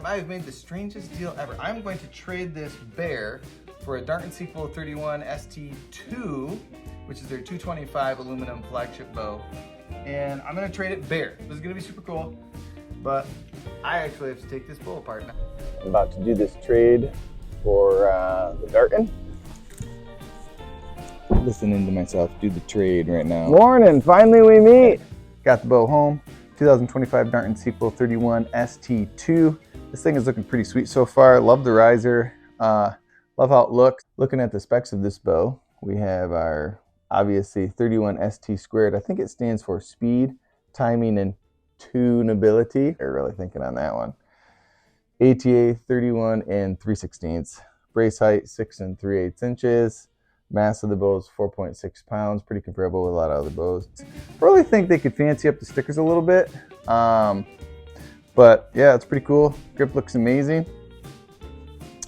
I've made the strangest deal ever. I'm going to trade this bear for a Darton Sequel 31 ST2, which is their 225 aluminum flagship bow. And I'm gonna trade it bare. This is gonna be super cool, but I actually have to take this bow apart now. I'm about to do this trade for the Darton. Listening to myself do the trade right now. Morning, finally we meet. Got the bow home. 2025 Darton Sequel 31 ST2. This thing is looking pretty sweet so far. Love the riser. Love how it looks. Looking at the specs of this bow, we have our obviously 31 ST squared. I think it stands for speed, timing, and tunability. They're really thinking on that one. ATA 31 and 3/16. Brace height 6 3/8 inches. Mass of the bow is 4.6 pounds. Pretty comparable with a lot of other bows. Really think they could fancy up the stickers a little bit. But yeah, it's pretty cool. Grip looks amazing.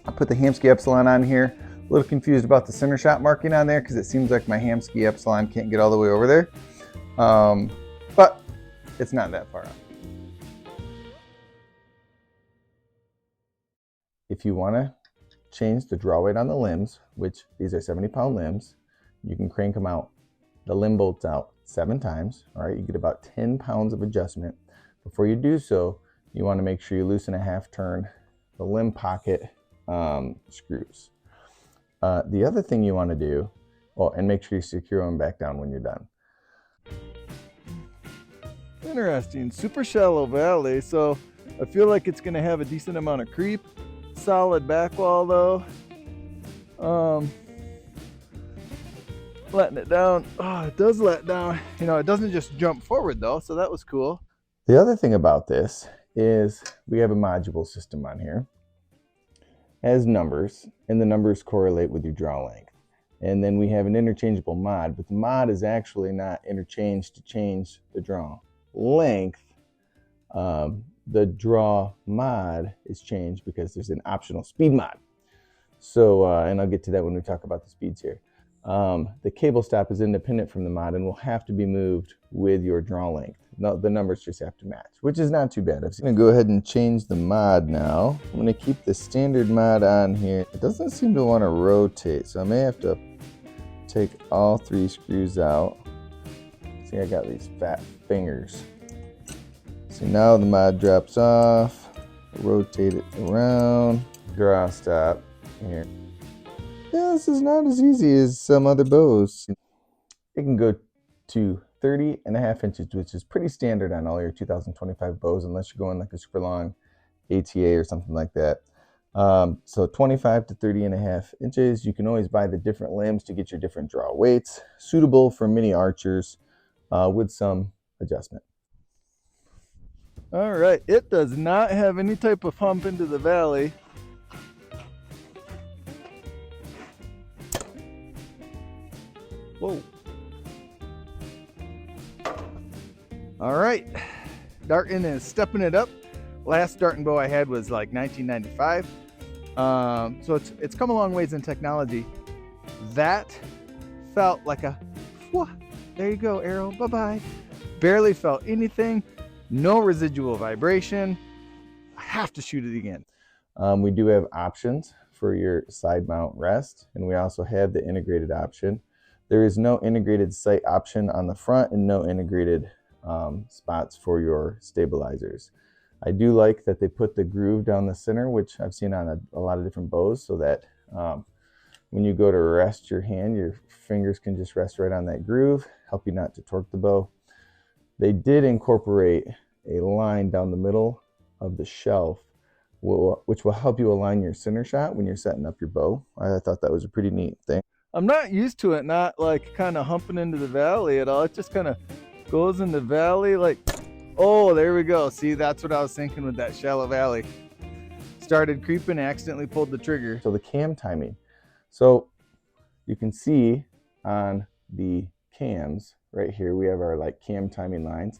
I put the Hamskea Epsilon on here. A little confused about the center shot marking on there because it seems like my Hamskea Epsilon can't get all the way over there. But it's not that far out. If you want to change the draw weight on the limbs, which these are 70-pound limbs, you can crank them out, the limb bolts out 7 times. All right, you get about 10 pounds of adjustment. Before you do so, you want to make sure you loosen a half turn the limb pocket screws. The other thing you want to do, and make sure you secure them back down when you're done. Interesting, super shallow valley, so I feel like it's going to have a decent amount of creep. Solid back wall though. Letting it down. Oh, it does let down. You know, it doesn't just jump forward though, so that was cool. The other thing about this is we have a module system on here. It has numbers, and the numbers correlate with your draw length. And then we have an interchangeable mod, but the mod is actually not interchanged to change the draw length. The draw mod is changed because there's an optional speed mod. So, and I'll get to that when we talk about the speeds here. The cable stop is independent from the mod and will have to be moved with your draw length. No, the numbers just have to match, which is not too bad. I'm gonna go ahead and change the mod now. I'm gonna keep the standard mod on here. It doesn't seem to want to rotate, so I may have to take all 3 screws out. See, I got these fat fingers. So now the mod drops off, rotate it around, draw stop here. Yeah, this is not as easy as some other bows. It can go to 30.5 inches, which is pretty standard on all your 2025 bows, unless you're going like a super long ATA or something like that. So 25 to 30.5 inches. You can always buy the different limbs to get your different draw weights, suitable for mini archers with some adjustment. All right, it does not have any type of hump into the valley. Whoa. All right, Darton is stepping it up. Last Darton bow I had was like 1995. So it's come a long ways in technology. That felt like a, whoa, there you go, arrow, bye-bye. Barely felt anything. No residual vibration. I have to shoot it again. We do have options for your side mount rest, and we also have the integrated option. There is no integrated sight option on the front and no integrated spots for your stabilizers. I do like that they put the groove down the center, which I've seen on a lot of different bows, so that when you go to rest your hand, your fingers can just rest right on that groove, help you not to torque the bow. They did incorporate a line down the middle of the shelf, which will help you align your center shot when you're setting up your bow. I thought that was a pretty neat thing. I'm not used to it not like kind of humping into the valley at all. It just kind of goes in the valley like, oh, there we go. See, that's what I was thinking with that shallow valley. Started creeping, accidentally pulled the trigger. So the cam timing. So you can see on the cams right here, we have our like cam timing lines,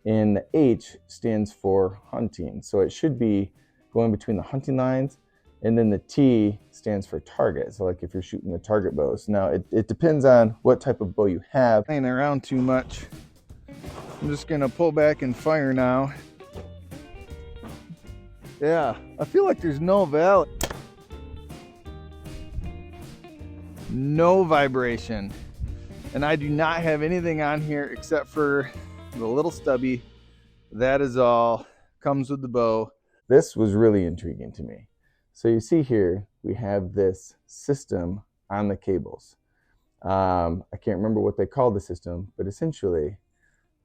and the H stands for hunting. So it should be going between the hunting lines, and then the T stands for target. So like if you're shooting the target bows. Now it depends on what type of bow you have. Playing around too much. I'm just gonna pull back and fire now. Yeah, I feel like there's no valley. No vibration. And I do not have anything on here except for the little stubby. That is all. Comes with the bow. This was really intriguing to me. So you see here, we have this system on the cables. I can't remember what they call the system, but essentially,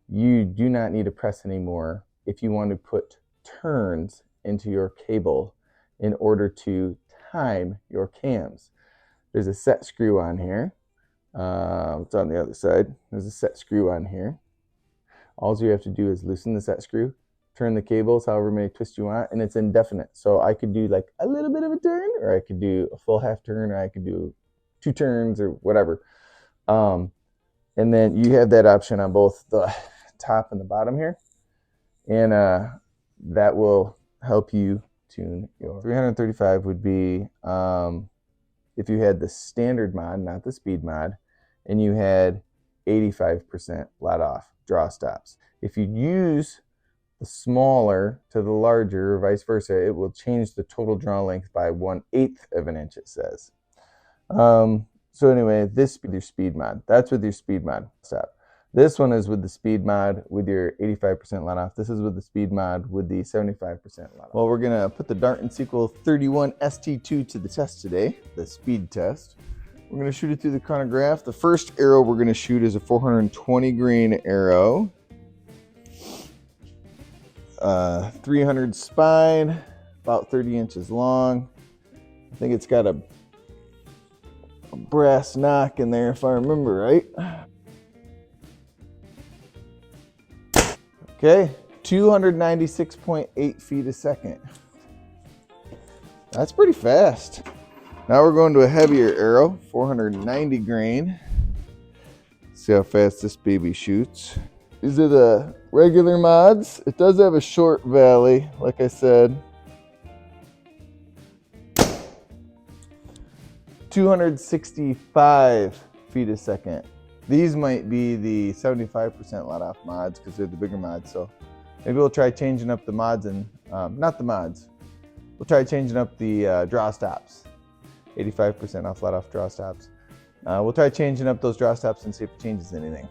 you do not need to press anymore if you want to put turns into your cable in order to time your cams. There's a set screw on here. It's on the other side. There's a set screw on here. All you have to do is loosen the set screw, turn the cables however many twists you want, and it's indefinite. So I could do like a little bit of a turn, or I could do a full half turn, or I could do 2 turns, or whatever. And then you have that option on both the top and the bottom here, and that will help you tune your 335 would be if you had the standard mod, not the speed mod, and you had 85% let off draw stops. If you use the smaller to the larger or vice versa, it will change the total draw length by 1/8 of an inch, it says. So anyway, this is your speed mod. That's with your speed mod stop. This one is with the speed mod with your 85% let off. This is with the speed mod with the 75% let off. Well, we're gonna put the Darton Sequel 31 ST2 to the test today, the speed test. We're gonna shoot it through the chronograph. The first arrow we're gonna shoot is a 420 grain arrow. 300 spine, about 30 inches long. I think it's got a brass knock in there if I remember right. Okay, 296.8 feet a second. That's pretty fast. Now we're going to a heavier arrow, 490 grain. See how fast this baby shoots. These are the regular mods. It does have a short valley, like I said. 265 feet a second. These might be the 75% let off mods because they're the bigger mods. So maybe we'll try changing up the mods and not the mods. We'll try changing up the draw stops. 85% off let off draw stops. We'll try changing up those draw stops and see if it changes anything.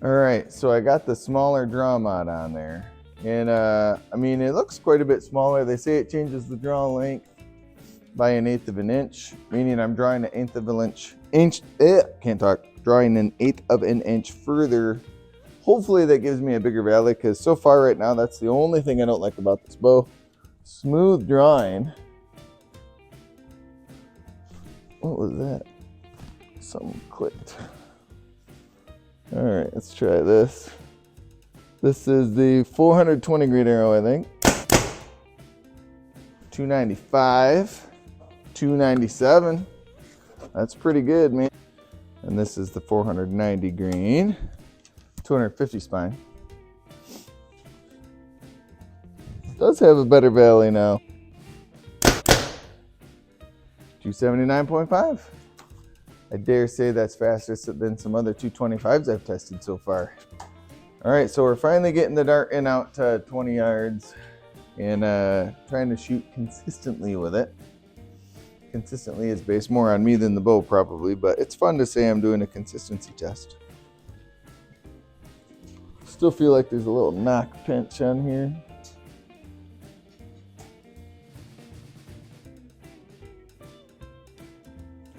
All right, so I got the smaller draw mod on there. And I mean, it looks quite a bit smaller. They say it changes the draw length by 1/8 of an inch, meaning I'm drawing an 1/8 of an inch, drawing an 1/8 of an inch further. Hopefully that gives me a bigger valley, because so far right now, that's the only thing I don't like about this bow. Smooth drawing. What was that? Something clicked. All right, let's try this. This is the 420 grain arrow, I think. 295, 297. That's pretty good, man. And this is the 490 grain, 250 spine. It does have a better valley now. 279.5. I dare say that's faster than some other 225s I've tested so far. All right, so we're finally getting the Darton out to 20 yards and trying to shoot consistently with it. Consistently is based more on me than the bow probably, but it's fun to say I'm doing a consistency test. Still feel like there's a little knock pinch on here.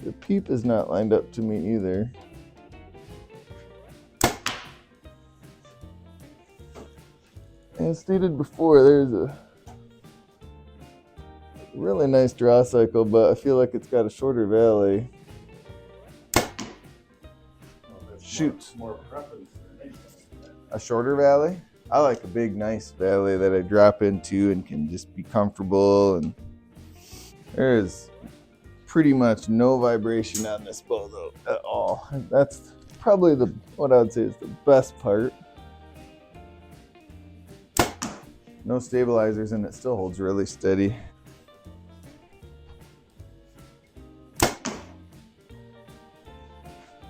The peep is not lined up to me either. As stated before, there's a really nice draw cycle, but I feel like it's got a shorter valley. Shoot. A shorter valley? I like a big, nice valley that I drop into and can just be comfortable. And there's pretty much no vibration on this bow though at all. That's probably what I would say is the best part. No stabilizers, and it still holds really steady.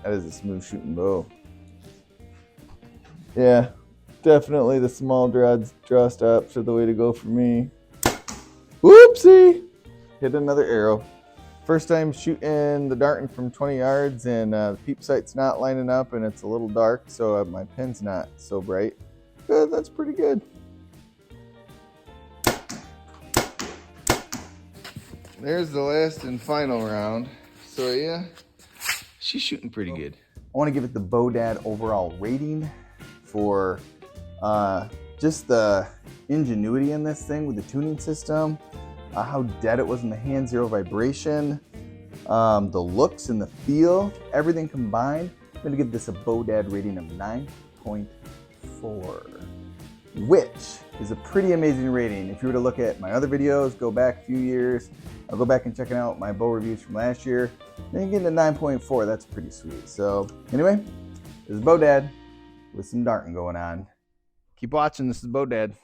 That is a smooth shooting bow. Yeah, Definitely the small draw stops are the way to go for me. Whoopsie! Hit another arrow. First time shooting the Darton from 20 yards, and the peep sight's not lining up, and it's a little dark, so my pin's not so bright. Good, that's pretty good. There's the last and final round. So yeah, she's shooting pretty good. I want to give it the Bowdad overall rating for just the ingenuity in this thing with the tuning system, how dead it was in the hand, zero vibration, the looks and the feel, everything combined. I'm going to give this a Bowdad rating of 9.4, which is a pretty amazing rating. If you were to look at my other videos, go back a few years, I'll go back and checking out my bow reviews from last year, then you get a 9.4, that's pretty sweet. So anyway, this is Bowdad with some Darton going on. Keep watching. This is Bowdad.